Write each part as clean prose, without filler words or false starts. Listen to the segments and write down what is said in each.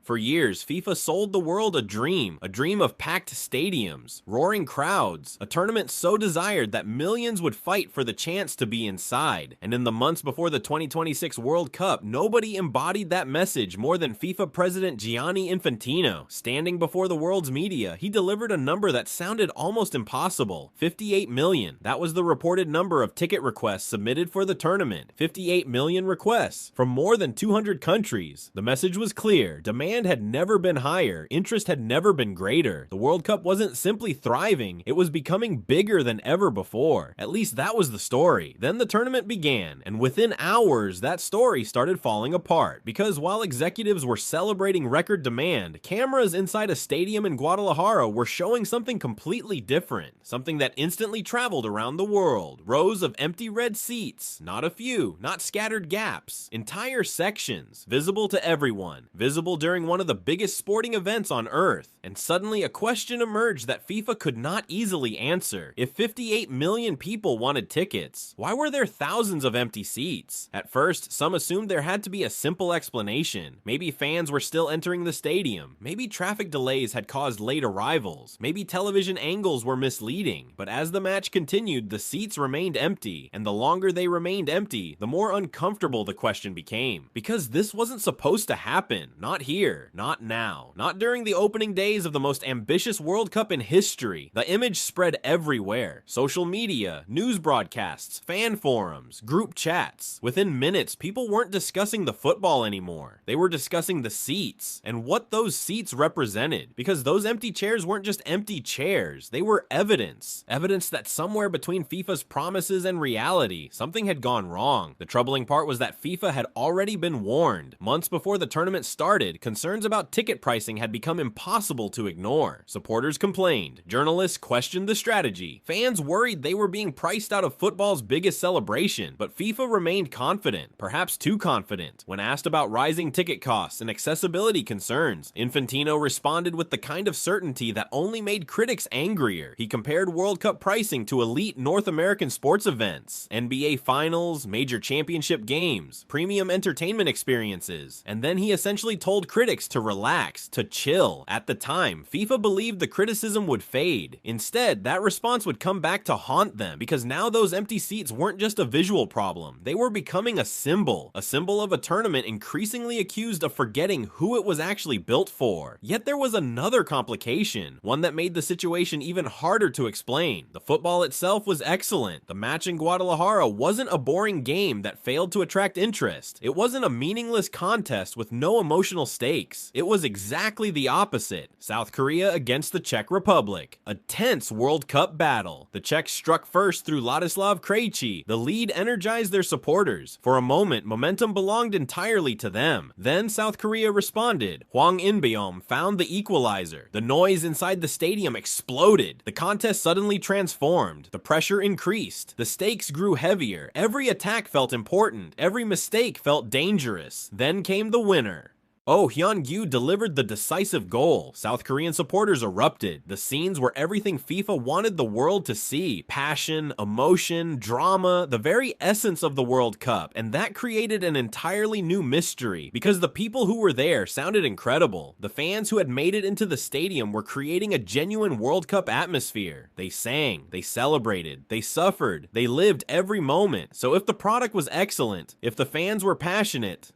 For years, FIFA sold the world a dream of packed stadiums, roaring crowds, a tournament so desired that millions would fight for the chance to be inside. And in the months before the 2026 World Cup, nobody embodied that message more than FIFA President Gianni Infantino. Standing before the world's media, he delivered a number that sounded almost impossible: 58 million. That was the reported number of ticket requests submitted for the tournament. 58 million requests from more than 200 countries. The message was clear: demand had never been higher, interest had never been greater. The World Cup wasn't simply thriving, it was becoming bigger than ever before. At least that was the story. Then the tournament began, and within hours, that story started falling apart. Because while executives were celebrating record demand, cameras inside a stadium in Guadalajara were showing something completely different. Something that instantly traveled around the world. Rows of empty red seats, not a few, not scattered gaps. Entire sections, visible to everyone, visible during one of the biggest sporting events on Earth. And suddenly a question emerged that FIFA could not easily answer. If 58 million people wanted tickets, why were there thousands of empty seats? At first, some assumed there had to be a simple explanation. Maybe fans were still entering the stadium. Maybe traffic delays had caused late arrivals. Maybe television angles were misleading. But as the match continued, the seats remained empty. And the longer they remained empty, the more uncomfortable the question became. Because this wasn't supposed to happen. Not here. Not now. Not during the opening days of the most ambitious World Cup in history. The image spread everywhere. Social media, news broadcasts, fan forums, group chats. Within minutes, people weren't discussing the football anymore. They were discussing the seats and what those seats represented. Because those empty chairs weren't just empty chairs. They were evidence. Evidence that somewhere between FIFA's promises and reality, something had gone wrong. The troubling part was that FIFA had already been warned. Months before the tournament started, concerns about ticket pricing had become impossible to ignore. Supporters complained. Journalists questioned the strategy. Fans worried they were being priced out of football's biggest celebration. But FIFA remained confident, perhaps too confident. When asked about rising ticket costs and accessibility concerns, Infantino responded with the kind of certainty that only made critics angrier. He compared World Cup pricing to elite North American sports events, NBA finals, major championship games, premium entertainment experiences, and then he essentially told critics to relax, to chill. At the time, FIFA believed the criticism would fade. Instead, that response would come back to haunt them, because now those empty seats weren't just a visual problem. They were becoming a symbol of a tournament increasingly accused of forgetting who it was actually built for. Yet there was another complication, one that made the situation even harder to explain. The football itself was excellent. The match in Guadalajara wasn't a boring game that failed to attract interest. It wasn't a meaningless contest with no emotional stakes. It was exactly the opposite. South Korea against the Czech Republic. A tense World Cup battle. The Czechs struck first through Ladislav Krejci. The lead energized their supporters. For a moment, momentum belonged entirely to them. Then South Korea responded. Hwang In-beom found the equalizer. The noise inside the stadium exploded. The contest suddenly transformed. The pressure increased. The stakes grew heavier. Every attack felt important. Every mistake felt dangerous. Then came the winner. Oh Hyun-gyu delivered the decisive goal. South Korean supporters erupted. The scenes were everything FIFA wanted the world to see. Passion, emotion, drama, the very essence of the World Cup. And that created an entirely new mystery, because the people who were there sounded incredible. The fans who had made it into the stadium were creating a genuine World Cup atmosphere. They sang, they celebrated, they suffered, they lived every moment. So if the product was excellent, if the fans were passionate,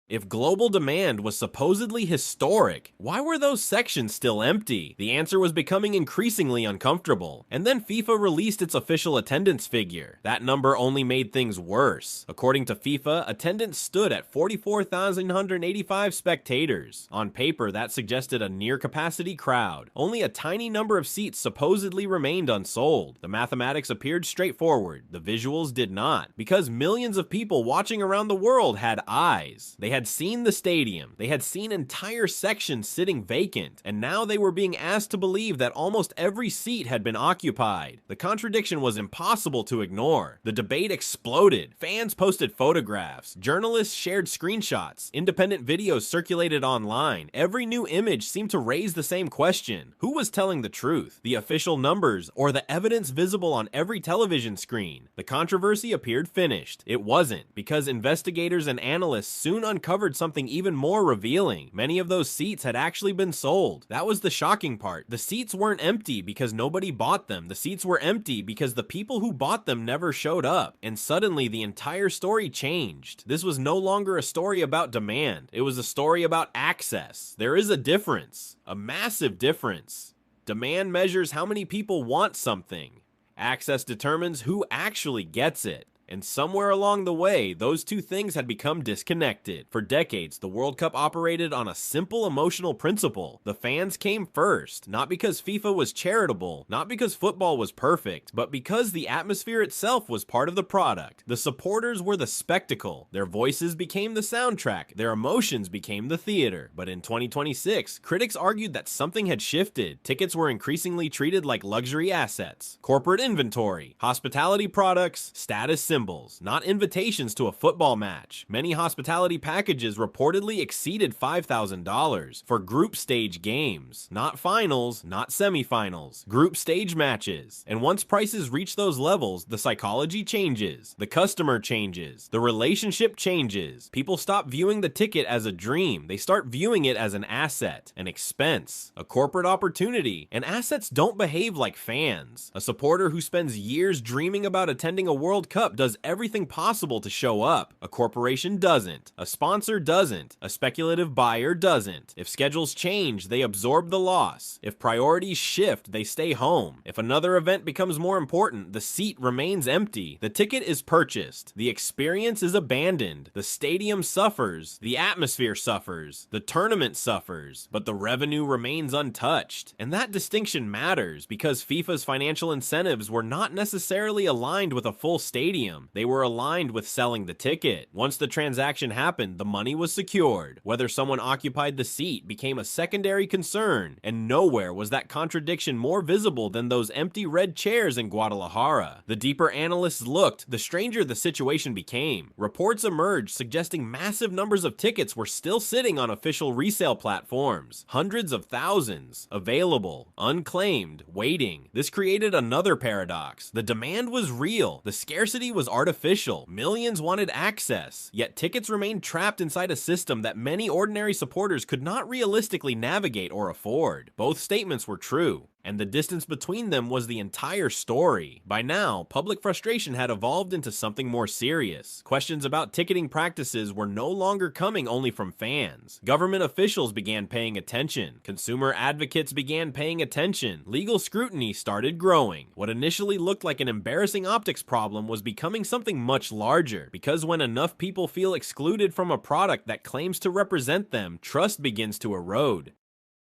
if global demand was supposedly historic, why were those sections still empty? The answer was becoming increasingly uncomfortable. And then FIFA released its official attendance figure. That number only made things worse. According to FIFA, attendance stood at 44,185 spectators. On paper, that suggested a near-capacity crowd. Only a tiny number of seats supposedly remained unsold. The mathematics appeared straightforward. The visuals did not. Because millions of people watching around the world had eyes. They had seen the stadium, they had seen entire sections sitting vacant, and now they were being asked to believe that almost every seat had been occupied. The contradiction was impossible to ignore. The debate exploded. Fans posted photographs, journalists shared screenshots, independent videos circulated online. Every new image seemed to raise the same question. Who was telling the truth? The official numbers, or the evidence visible on every television screen? The controversy appeared finished. It wasn't, because investigators and analysts soon uncovered uncovered something even more revealing. Many of those seats had actually been sold. That was the shocking part. The seats weren't empty because nobody bought them. The seats were empty because the people who bought them never showed up. And suddenly the entire story changed. This was no longer a story about demand. It was a story about access. There is a difference, a massive difference. Demand measures how many people want something. Access determines who actually gets it. And somewhere along the way, those two things had become disconnected. For decades, the World Cup operated on a simple emotional principle. The fans came first, not because FIFA was charitable, not because football was perfect, but because the atmosphere itself was part of the product. The supporters were the spectacle. Their voices became the soundtrack. Their emotions became the theater. But in 2026, critics argued that something had shifted. Tickets were increasingly treated like luxury assets. Corporate inventory, hospitality products, status symbols, not invitations to a football match. Many hospitality packages reportedly exceeded $5,000 for group stage games, not finals, not semifinals, group stage matches. And once prices reach those levels, the psychology changes, the customer changes, the relationship changes. People stop viewing the ticket as a dream. They start viewing it as an asset, an expense, a corporate opportunity. And assets don't behave like fans. A supporter who spends years dreaming about attending a World Cup does everything possible to show up. A corporation doesn't. A sponsor doesn't. A speculative buyer doesn't. If schedules change, they absorb the loss. If priorities shift, they stay home. If another event becomes more important, the seat remains empty. The ticket is purchased. The experience is abandoned. The stadium suffers. The atmosphere suffers. The tournament suffers. But the revenue remains untouched. And that distinction matters because FIFA's financial incentives were not necessarily aligned with a full stadium. They were aligned with selling the ticket. Once the transaction happened, the money was secured. Whether someone occupied the seat became a secondary concern, and nowhere was that contradiction more visible than those empty red chairs in Guadalajara. The deeper analysts looked, the stranger the situation became. Reports emerged suggesting massive numbers of tickets were still sitting on official resale platforms. Hundreds of thousands, available, unclaimed, waiting. This created another paradox. The demand was real. The scarcity was artificial. Millions wanted access, yet tickets remained trapped inside a system that many ordinary supporters could not realistically navigate or afford. Both statements were true, and the distance between them was the entire story. By now, public frustration had evolved into something more serious. Questions about ticketing practices were no longer coming only from fans. Government officials began paying attention. Consumer advocates began paying attention. Legal scrutiny started growing. What initially looked like an embarrassing optics problem was becoming something much larger, because when enough people feel excluded from a product that claims to represent them, trust begins to erode.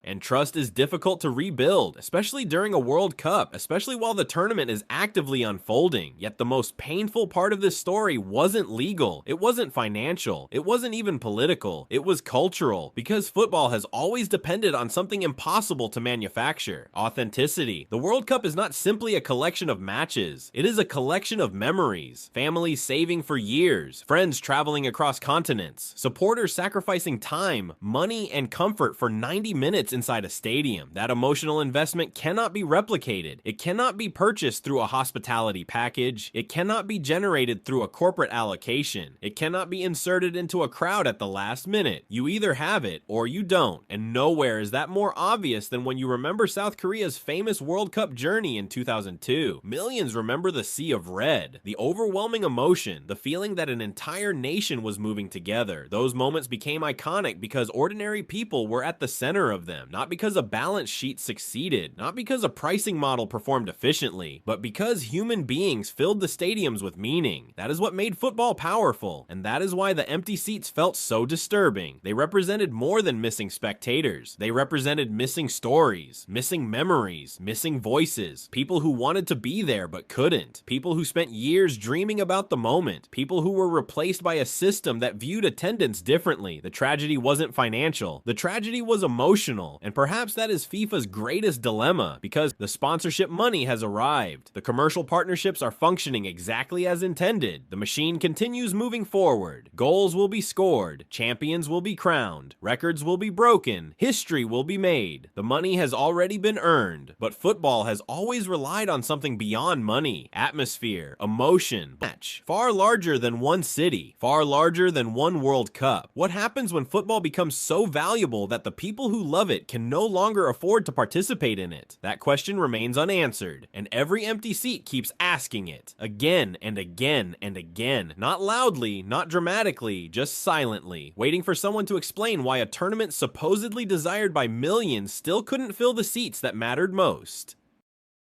And trust is difficult to rebuild, especially during a World Cup, especially while the tournament is actively unfolding. Yet the most painful part of this story wasn't legal, it wasn't financial, it wasn't even political, it was cultural, because football has always depended on something impossible to manufacture: authenticity. The World Cup is not simply a collection of matches, it is a collection of memories, families saving for years, friends traveling across continents, supporters sacrificing time, money, and comfort for 90 minutes inside a stadium. That emotional investment cannot be replicated. It cannot be purchased through a hospitality package. It cannot be generated through a corporate allocation. It cannot be inserted into a crowd at the last minute. You either have it or you don't, and nowhere is that more obvious than when you remember South Korea's famous World Cup journey in 2002. Millions remember the sea of red, the overwhelming emotion, the feeling that an entire nation was moving together. Those moments became iconic because ordinary people were at the center of them. Not because a balance sheet succeeded, not because a pricing model performed efficiently, but because human beings filled the stadiums with meaning. That is what made football powerful, and that is why the empty seats felt so disturbing. They represented more than missing spectators. They represented missing stories, missing memories, missing voices, people who wanted to be there but couldn't, people who spent years dreaming about the moment, people who were replaced by a system that viewed attendance differently. The tragedy wasn't financial. The tragedy was emotional. channel. And perhaps that is FIFA's greatest dilemma, because the sponsorship money has arrived. The commercial partnerships are functioning exactly as intended. The machine continues moving forward. Goals will be scored. Champions will be crowned. Records will be broken. History will be made. The money has already been earned. But football has always relied on something beyond money. Atmosphere, emotion, match. Far larger than one city. Far larger than one World Cup. What happens when football becomes so valuable that the people who love it can no longer afford to participate in it? That question remains unanswered, and every empty seat keeps asking it. Again and again and again. Not loudly, not dramatically, just silently. Waiting for someone to explain why a tournament supposedly desired by millions still couldn't fill the seats that mattered most.